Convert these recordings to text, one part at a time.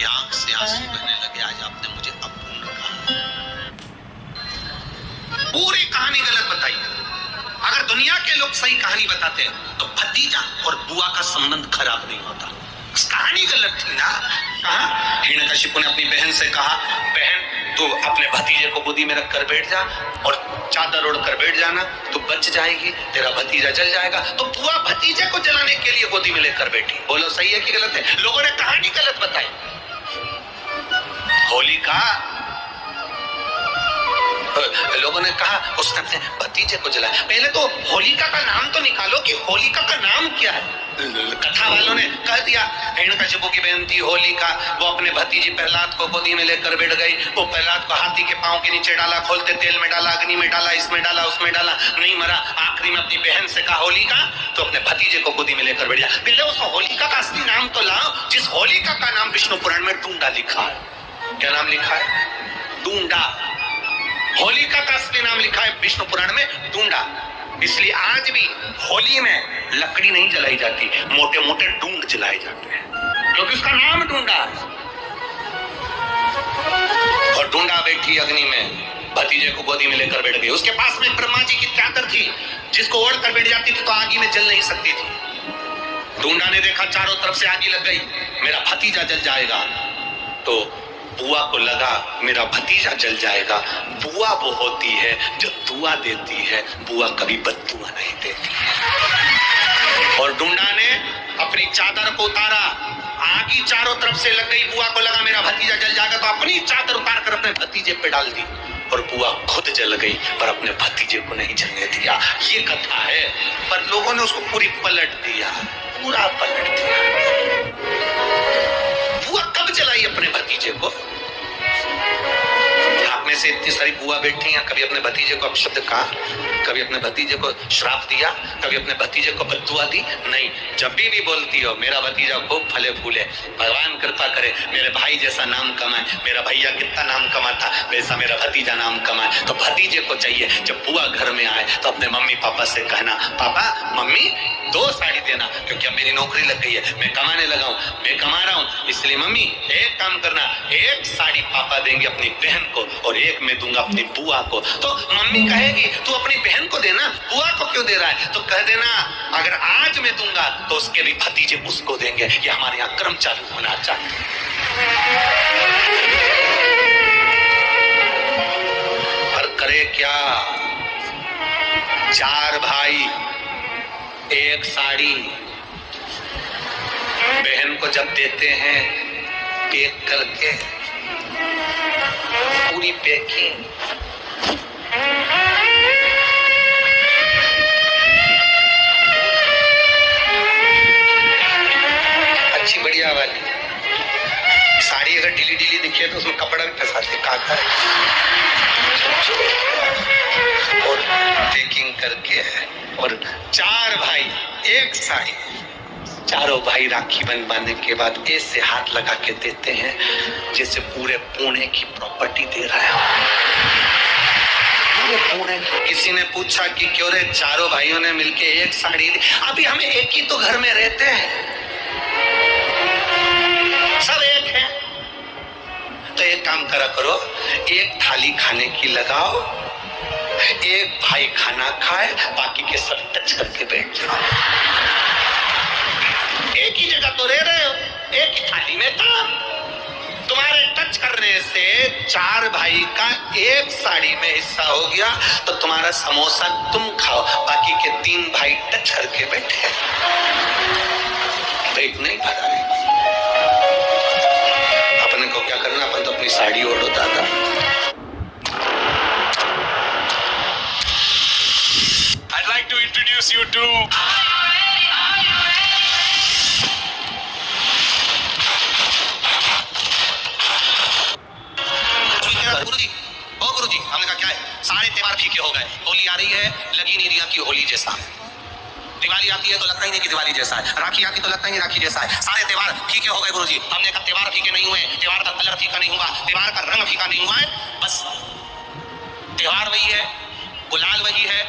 की आंख से आंसू बहने लगे। आज आपने मुझे अपूर्ण कहा, पूरी कहानी गलत बताई। अगर दुनिया के लोग सही कहानी बताते तो भतीजा और बुआ का संबंध खराब नहीं होता। कहानी गलत थी ना। कहा हिरण्यकशिपु ने अपनी बहन से कहा, बहन तो अपने भतीजे को गोदी में रखकर बैठ जा और चादर ओढ़ कर बैठ जाना, तो बच जाएगी, तेरा भतीजा जल जाएगा। तो बुआ भतीजे को जलाने के लिए गोदी में लेकर बैठी। बोलो सही है कि गलत है? लोगों ने कहानी गलत बताई। होलिका, लोगों ने कहा उसने अपने भतीजे को जलाया। पहले तो होलिका का नाम तो निकालो कि होलिका का नाम क्या है। कथा वालों ने कह दिया हिरण्यकशिपु की बहन थी होलिका, वो अपने भतीजे प्रहलाद को गोदी में लेकर बैठ गई। वो प्रहलाद को हाथी के पांव के नीचे डाला, खोलते तेल में डाला, अग्नि में डाला, इसमें डाला, उसमें डाला, नहीं मरा। आखिरी में अपनी बहन से कहा होलिका, तो अपने भतीजे को गोदी में लेकर बैठ गया। पहले उस होलिका का असली नाम तो लाओ, जिस होलिका का नाम विष्णु पुराण में टूंडा लिखा है। क्या नाम लिखा है? टूंडा। होलिका का असली नाम लिखा है विष्णु पुराण में टूंडा। इसलिए आज भी होली में लकड़ी नहीं जलाई जाती, मोटे मोटे डूंड जलाए जाते हैं, क्योंकि उसका नाम ढूंढा। और ढूंढा बैठी अग्नि में, भतीजे को गोदी में लेकर बैठ गई। उसके पास में ब्रह्मा जी की चादर थी, जिसको ओढ़ कर बैठ जाती थी तो आगी में जल नहीं सकती थी। ढूंढा ने देखा चारों तरफ से आगी लग गई, मेरा भतीजा जल जाएगा। तो बुआ को लगा मेरा भतीजा जल जाएगा। बुआ वो होती है जो दुआ देती है, बुआ कभी बद्दुआ नहीं देती है। और ढूंढा ने अपनी चादर को उतारा, आगी चारों तरफ से लग गई। बुआ को लगा मेरा भतीजा जल जाएगा, तो अपनी चादर उतार कर अपने भतीजे पे डाल दी और बुआ खुद जल गई, पर अपने भतीजे को नहीं जलने दिया। ये कथा है, पर लोगों ने उसको पूरी पलट दिया, पूरा पलट दिया। बुआ कब जलाई अपने भतीजे को? आप में से इतनी सारी बुआ बैठी हैं, कभी अपने भतीजे को अपशब्द कहा, कभी अपने भतीजे को श्राप दिया, कभी अपने भतीजे को बद्दुआ दी? नहीं। जब भी बोलती हो मेरा भतीजा खूब फले फूले, भगवान कृपा करे, मेरे भाई जैसा नाम कमाए, मेरा भैया कितना नाम कमाता वैसा मेरा भतीजा नाम कमाए, तो भतीजे को चाहिए जब बुआ घर में आए तो अपने मम्मी पापा से कहना, पापा मम्मी 2 साड़ी देना, क्योंकि अब मेरी नौकरी लग गई है, मैं कमाने लगा हूँ, मैं कमा रहा हूँ, इसलिए मम्मी एक काम करना, 1 साड़ी पापा देंगे अपनी बहन को और 1 मैं दूंगा अपनी बुआ को। तो मम्मी कहेगी तू अपनी बहन को देना, बुआ को क्यों दे रहा है? तो कह देना अगर आज मैं दूंगा तो उसके भी भतीजे उसको देंगे। ये हमारे यहाँ क्रम चालू होना चाहिए। पर करे क्या, 4 भाई 1 साड़ी बहन को जब देते हैं पैक करके, पूरी पैकिंग, अच्छी बढ़िया वाली साड़ी, अगर ढीली ढीली दिखे तो उसमें कपड़ा भी फंसाते काका और पैकिंग करके, और 4 भाई 1 साड़ी। चारों भाई राखी बनवाने के बाद ऐसे हाथ लगा के देते हैं जैसे पूरे पुणे की प्रॉपर्टी दे रहा है। पूरे पुणे। किसी ने पूछा कि क्यों रे चारों भाइयों ने मिलके 1 साड़ी दी? अभी हमें एक ही तो घर में रहते हैं, सब एक है, तो एक काम करा करो, 1 थाली खाने की लगाओ, 1 भाई खाना खाए, बाकी के सब टच करके बैठ जाओ। एक ही जगह तो रह रहे हो, एक ही थाली में काम। तुम्हारे टच करने से 4 भाई का 1 साड़ी में हिस्सा हो गया, तो तुम्हारा समोसा तुम खाओ, बाकी के 3 भाई टच करके बैठे। पेट नहीं भरा है। अपने को क्या करना, अपन तो अपनी साड़ी ओढ़ो दादा। I'd like to introduce you to गुरुजी, हमने कहा क्या है, सारे त्योहार फीके हो गए, होली आ रही है लगी नहीं रही की होली जैसा, दिवाली आती है तो लगता ही नहीं कि दिवाली जैसा है, राखी आती तो लगता ही नहीं राखी जैसा है, सारे त्योहार फीके हो गए गुरुजी। हमने कहा त्योहार फीके नहीं हुए, त्योहार का कलर फीका नहीं हुआ, त्योहार का रंग फीका नहीं हुआ है, बस त्योहार वही है, गुलाल वही है,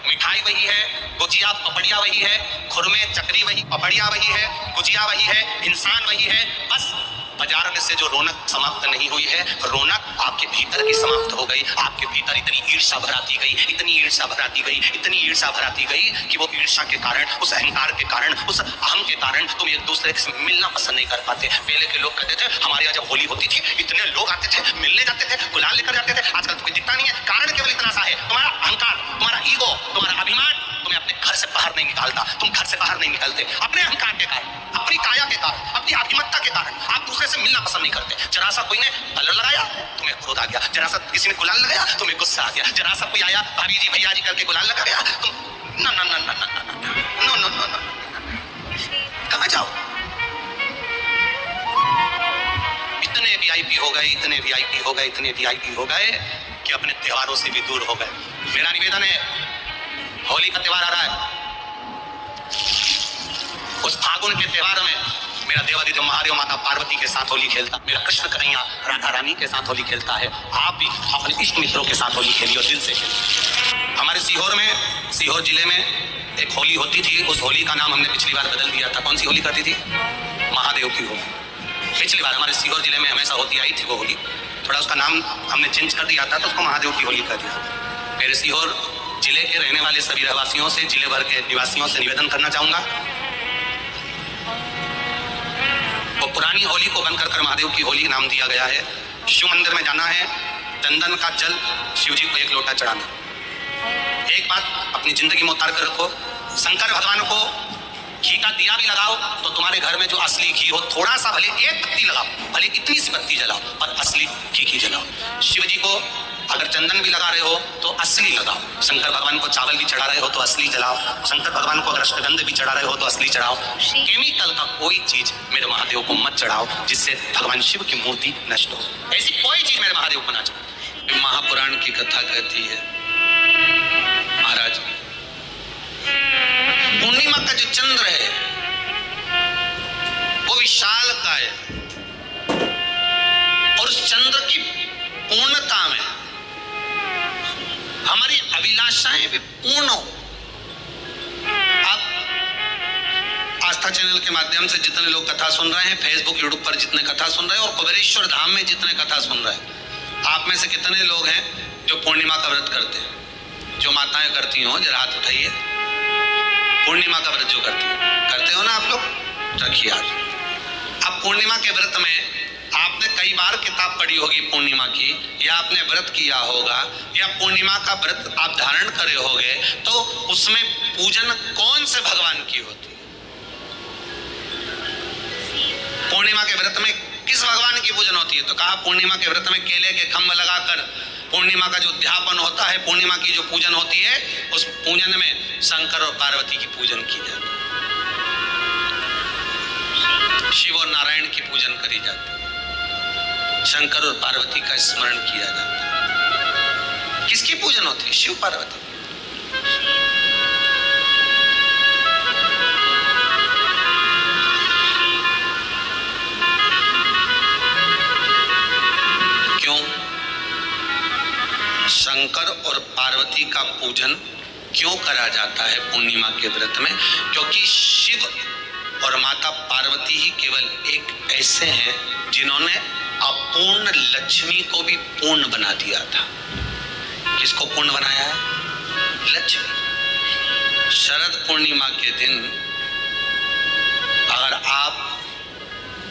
मिठाई वही है, गुजिया पपड़िया वही है, खुरमे चकरी वही, पपड़िया वही है, गुजिया वही है, इंसान वही है, बस बाजार में से जो रौनक समाप्त नहीं हुई है, रौनक आपके भीतर की समाप्त हो गई। आपके भीतर इतनी ईर्ष्या भराती गई, इतनी ईर्ष्या भराती गई, इतनी ईर्ष्या भराती गई कि वो ईर्ष्या के कारण, उस अहंकार के कारण, उस अहम के कारण तुम एक दूसरे से मिलना पसंद नहीं कर पाते। पहले के लोग कहते थे हमारे यहाँ जब होली होती थी इतने लोग आते थे, मिलने जाते थे, गुलाल लेकर जाते थे। आजकल तो कोई दिखता नहीं है। कारण केवल इतना सा है, तुम्हारा अहंकार, तुम्हारा ईगो, तुम्हारा अभिमान तुम्हें अपने घर से बाहर नहीं निकालता। तुम घर से बाहर नहीं निकलते अपने अहंकार के कारण, अपनी काया के कारण, अपनी आभिमत्ता के कारण। आप दूसरे से मिलना पसंद नहीं करते। जरा सा कोई ने कलर लगाया तुम्हें क्रोध आ गया, जरा सा किसी ने गुलाल लगाया तुम्हें गुस्सा आ गया, जरा सा कोई आया भाभी जी भैया जी करके गुलाल लगा गया तुम ना ना ना ना ना नो नो नो नो, कहाँ जाओ? इतने वीआईपी हो गए, इतने वीआईपी हो गए, इतने वीआईपी हो गए कि अपने त्योहारों से भी दूर हो गए। मेरा निवेदन है, होली का त्योहार आ रहा है, उस फागुन के त्योहार में मेरा देवादिदेव महादेव माता पार्वती के साथ होली खेलता, मेरा कृष्ण कन्हैया राधा रानी के साथ होली खेलता है। आप भी अपने इष्ट मित्रों के साथ होली खेलिए और दिल से खेलिए। हमारे सीहोर जिले में एक होली होती थी। उस होली का नाम हमने पिछली बार बदल दिया था। कौन सी होली करती थी? महादेव की होली। पिछली बार हमारे सीहोर जिले में हमेशा होती आई थी वो होली, थोड़ा उसका नाम हमने चेंज कर दिया था तो उसको महादेव की होली कर दिया। मेरे सीहोर जिले के रहने वाले सभी रहवासियों से, जिले भर के निवासियों से निवेदन करना चाहूंगा, वो पुरानी होली को बंद कर महादेव की होली नाम दिया गया है। शिव मंदिर में जाना है, चंदन का जल शिव जी को 1 लोटा चढ़ाना। एक बात अपनी जिंदगी में उतार कर रखो, शंकर भगवान को घी का दिया भी लगाओ तो तुम्हारे घर में जो असली घी हो, थोड़ा सा भले 1 पत्ती लगाओ, भले इतनी सी पत्ती जलाओ, पर असली घी जलाओ। शिव जी को अगर चंदन भी लगा रहे हो तो असली लगाओ। शंकर भगवान को चावल भी चढ़ा रहे हो तो असली जलाओ। शंकर भगवान को अगर अष्टगंध भी चढ़ा रहे हो तो असली चढ़ाओ। केमिकल का कोई चीज मेरे महादेव को मत चढ़ाओ जिससे भगवान शिव की मूर्ति नष्ट हो। ऐसी कोई चीज मेरे महादेव को ना चढ़ाओ। महापुराण की कथा कहती है, महाराज पूर्णिमा का जो चंद्र है वो विशाल का है और उस चंद्र की पूर्णता में हमारी अभिलाषाएं भी पूर्ण हो। आप आस्था चैनल के माध्यम से जितने लोग कथा सुन रहे हैं, फेसबुक यूट्यूब पर जितने कथा सुन रहे हैं और कुबेरेश्वर धाम में जितने कथा सुन रहे हैं, आप में से कितने लोग हैं जो पूर्णिमा का व्रत करते हैं? जो माताएं करती हो जरा हाथ उठाइए। पूर्णिमा का व्रत जो करते हो ना आप लोग, रखिए हाथ। अब पूर्णिमा के व्रत में आपने कई बार किताब पढ़ी होगी पूर्णिमा की, या आपने व्रत किया होगा, या पूर्णिमा का व्रत आप धारण करे होगे, तो उसमें पूजन कौन से भगवान की होती है? पूर्णिमा के व्रत में किस भगवान की पूजन होती है? तो कहा पूर्णिमा के व्रत में केले के खम्भ लगाकर पूर्णिमा का जो अध्यापन होता है, पूर्णिमा की जो पूजन होती है, उस पूजन में शंकर और पार्वती की पूजन की जाती है, शिव और नारायण की पूजन करी जाती है, शंकर और पार्वती का स्मरण किया जाता है। किसकी पूजन होती है? शिव पार्वती। क्यों शंकर और पार्वती का पूजन क्यों करा जाता है पूर्णिमा के व्रत में? क्योंकि शिव और माता पार्वती ही केवल एक ऐसे हैं जिन्होंने अपूर्ण लक्ष्मी को भी पूर्ण बना दिया था। किसको पूर्ण बनाया है? लक्ष्मी। शरद पूर्णिमा के दिन अगर आप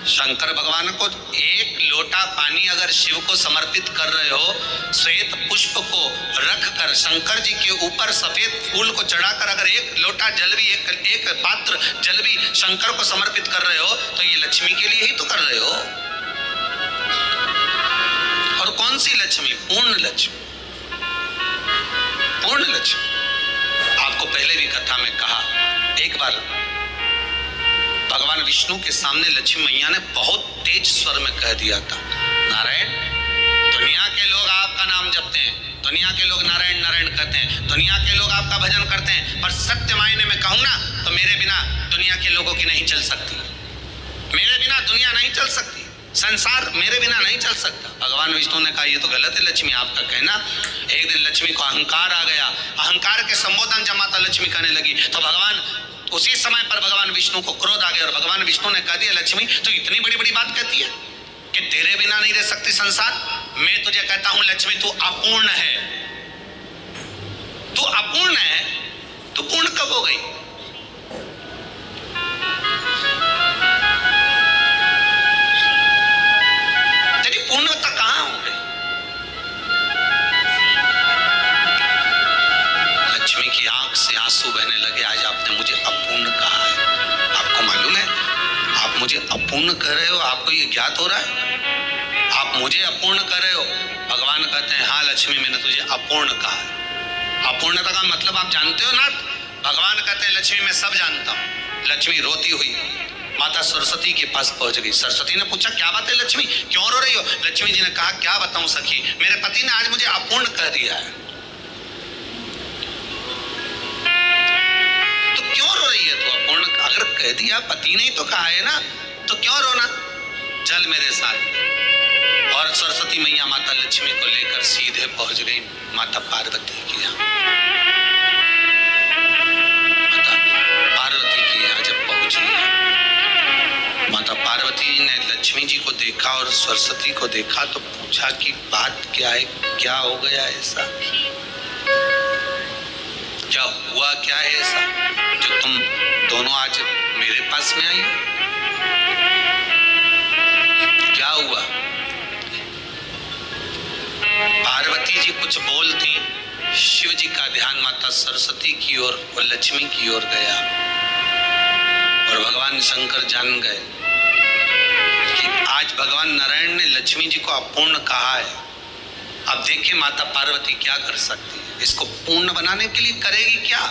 शंकर भगवान को 1 लोटा पानी अगर शिव को समर्पित कर रहे हो, श्वेत पुष्प को रख कर शंकर जी के ऊपर सफेद फूल को चढ़ाकर अगर 1 लोटा जल भी, एक पात्र जल भी शंकर को समर्पित कर रहे हो, तो ये लक्ष्मी के लिए ही तो कर रहे हो। और कौन सी लक्ष्मी? पूर्ण लक्ष्मी। पूर्ण लक्ष्मी। आपको पहले भी कथा में कहा, एक बार भगवान विष्णु के सामने लक्ष्मी मैया ने बहुत तेज स्वर में कह दिया था, नारायण, दुनिया के लोग आपका नाम जपते हैं, दुनिया के लोग नारायण नारायण कहते हैं, दुनिया के लोग आपका भजन करते हैं, पर सत्य मायने में कहूं ना तो मेरे बिना दुनिया के लोगों की नहीं चल सकती। मेरे बिना दुनिया नहीं चल सकती, संसार मेरे बिना नहीं चल सकता। भगवान विष्णु ने कहा, ये तो गलत है लक्ष्मी आपका कहना। एक दिन लक्ष्मी को अहंकार आ गया। अहंकार के संबोधन जब माता लक्ष्मी कहने लगी तो भगवान उसी समय पर भगवान विष्णु को क्रोध आ गया और भगवान विष्णु ने कह दिया, लक्ष्मी तो इतनी बड़ी बड़ी बात कहती है, कि तेरे बिना नहीं रह सकती संसार। मैं तुझे कहता हूं लक्ष्मी तू अपूर्ण है, तू अपूर्ण है, तू पूर्ण कब हो गई? तेरी पूर्णता कहां हो गई? लक्ष्मी की आंख से आंसू बहने लगे। आज आपने मुझे अपूर्ण कहा है। आपको मालूम है आप मुझे अपूर्ण कर रहे हो? आपको ये ज्ञात हो रहा है आप मुझे अपूर्ण कर रहे हो? भगवान कहते हैं हाँ लक्ष्मी मैंने तुझे अपूर्ण कहा है। अपूर्णता का मतलब आप जानते हो ना? भगवान कहते हैं लक्ष्मी मैं सब जानता हूं। लक्ष्मी रोती हुई माता सरस्वती के पास पहुंच गई। सरस्वती ने पूछा क्या बात है लक्ष्मी, क्यों रो रही हो? लक्ष्मी जी ने कहा क्या बताऊं सखी, मेरे पति ने आज मुझे अपूर्ण कह दिया है। तो क्यों रो रही है तू? अपूर्ण अगर कह दिया, पति ने ही तो कहा है ना, तो क्यों रोना? चल मेरे साथ। और सरस्वती मैया माता लक्ष्मी को लेकर सीधे पहुंच गई माता पार्वती के यहाँ। माता पार्वती के यहाँ जब पहुंची, माता पार्वती ने लक्ष्मी जी को देखा और सरस्वती को देखा तो पूछा कि बात क्या है, क्या हो गया ऐसा, क्या हुआ क्या है ऐसा जो तुम दोनों आज मेरे पास में आई? क्या हुआ? पार्वती जी कुछ बोलती, शिव जी का ध्यान माता सरस्वती की ओर और लक्ष्मी की ओर गया और भगवान शंकर जान गए कि आज भगवान नारायण ने लक्ष्मी जी को अपूर्ण कहा है। अब देखिए माता पार्वती क्या कर सकती है, इसको पूर्ण बनाने के लिए करेगी क्या?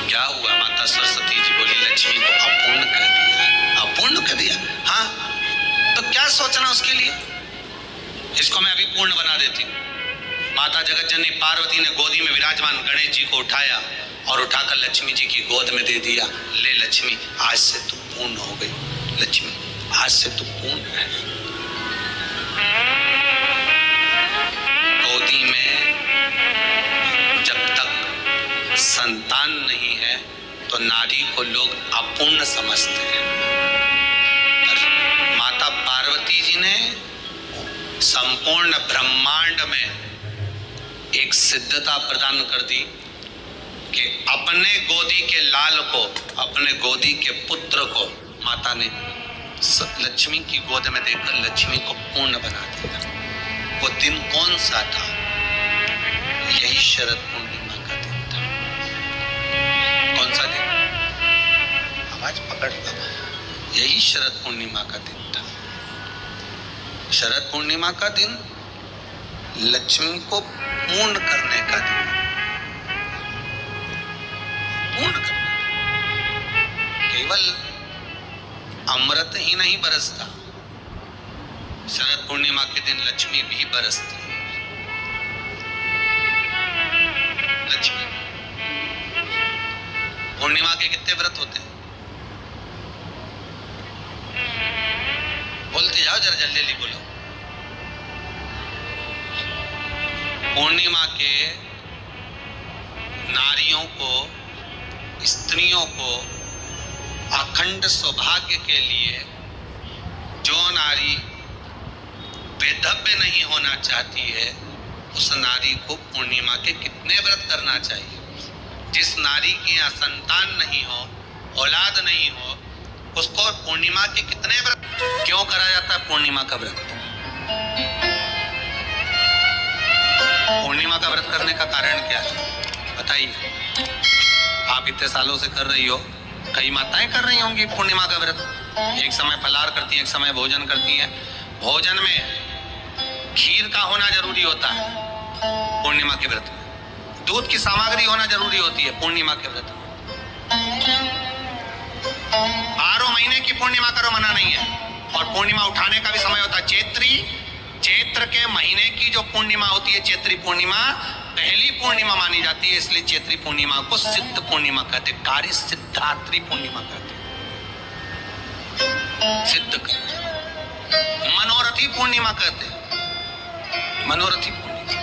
क्या हुआ? माता सरस्वती जी बोली लक्ष्मी को अपूर्ण कर दिया। अपूर्ण कर दिया? हाँ, तो क्या सोचना उसके लिए, इसको मैं अभी पूर्ण बना देती हूँ। माता जगत जननी पार्वती ने गोदी में विराजमान गणेश जी को उठाया और उठाकर लक्ष्मी जी की गोद में दे दिया। ले लक्ष्मी, आज से तू पूर्ण हो गई। लक्ष्मी आज से तू पूर्ण है। गोदी में जब तक संतान नहीं है तो नारी को लोग अपूर्ण समझते हैं। और माता पार्वती जी ने संपूर्ण ब्रह्मांड में एक सिद्धता प्रदान कर दी कि अपने गोदी के लाल को, अपने गोदी के पुत्र को माता ने लक्ष्मी की गोद में देकर लक्ष्मी को पूर्ण बना दिया। वो दिन कौन सा था? यही शरद पूर्णिमा का दिन था। कौन सा दिन? आवाज पकड़ लो। यही शरद पूर्णिमा का दिन था। शरद पूर्णिमा का दिन लक्ष्मी को पूर्ण करने का दिन। पूर्ण करने, केवल अमृत ही नहीं बरसता, शरद पूर्णिमा के दिन लक्ष्मी भी बरसती है। लक्ष्मी पूर्णिमा के कितने व्रत होते हैं? बोलते जाओ जरा, जल्दी बोलो। पूर्णिमा के नारियों को, स्त्रियों को अखंड सौभाग्य के लिए, जो नारी वेधव्य नहीं होना चाहती है उस नारी को पूर्णिमा के कितने व्रत करना चाहिए? जिस नारी के यहाँ संतान नहीं हो, औलाद नहीं हो, उसको पूर्णिमा के कितने व्रत क्यों करा जाता है? पूर्णिमा का व्रत, पूर्णिमा का व्रत करने का कारण क्या है बताइए? आप इतने सालों से कर रही हो, कई माताएं कर रही होंगी पूर्णिमा का व्रत। एक समय फलाहार करती हैं, एक समय भोजन करती हैं। भोजन में खीर का होना जरूरी होता है पूर्णिमा के व्रत में। दूध की सामग्री होना जरूरी होती है पूर्णिमा के व्रत में। 12 महीने की पूर्णिमा करो, मना नहीं है। और पूर्णिमा उठाने का भी समय होता है। चैत्र के महीने की जो पूर्णिमा होती है, चैत्री पूर्णिमा पहली पूर्णिमा मानी जाती है, इसलिए चैत्री पूर्णिमा को सिद्ध पूर्णिमा कहते, कार्य सिद्धात्री पूर्णिमा कहते, सिद्ध कर। मनोरथी पूर्णिमा कहते, मनोरथी पूर्णिमा।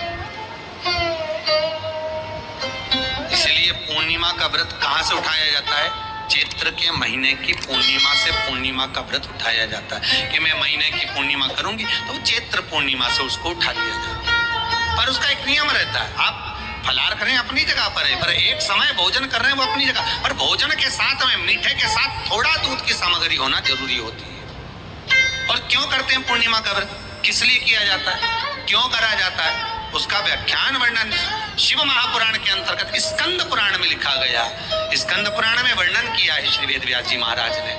इसलिए पूर्णिमा का व्रत कहां से उठाया जाता है? चैत्र के महीने की पूर्णिमा से पूर्णिमा का व्रत उठाया जाता है कि मैं महीने की पूर्णिमा करूंगी, तो वो चैत्र पूर्णिमा से उसको उठा लिया जाता है। पर उसका एक नियम रहता है, आप फलार करें अपनी जगह पर है, पर एक समय भोजन कर रहे हैं वो अपनी जगह पर, भोजन के साथ में मीठे के साथ थोड़ा दूध की सामग्री होना जरूरी होती है। और क्यों करते हैं पूर्णिमा का व्रत, किस लिए किया जाता है, क्यों करा जाता है, उसका व्याख्यान वर्णन शिव महापुराण के अंतर्गत स्कंद पुराण में लिखा गया। स्कंद पुराण में वर्णन किया है श्री वेदव्यास जी महाराज ने,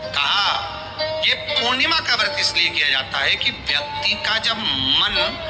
कहा ये पूर्णिमा का व्रत इसलिए किया जाता है कि व्यक्ति का जब मन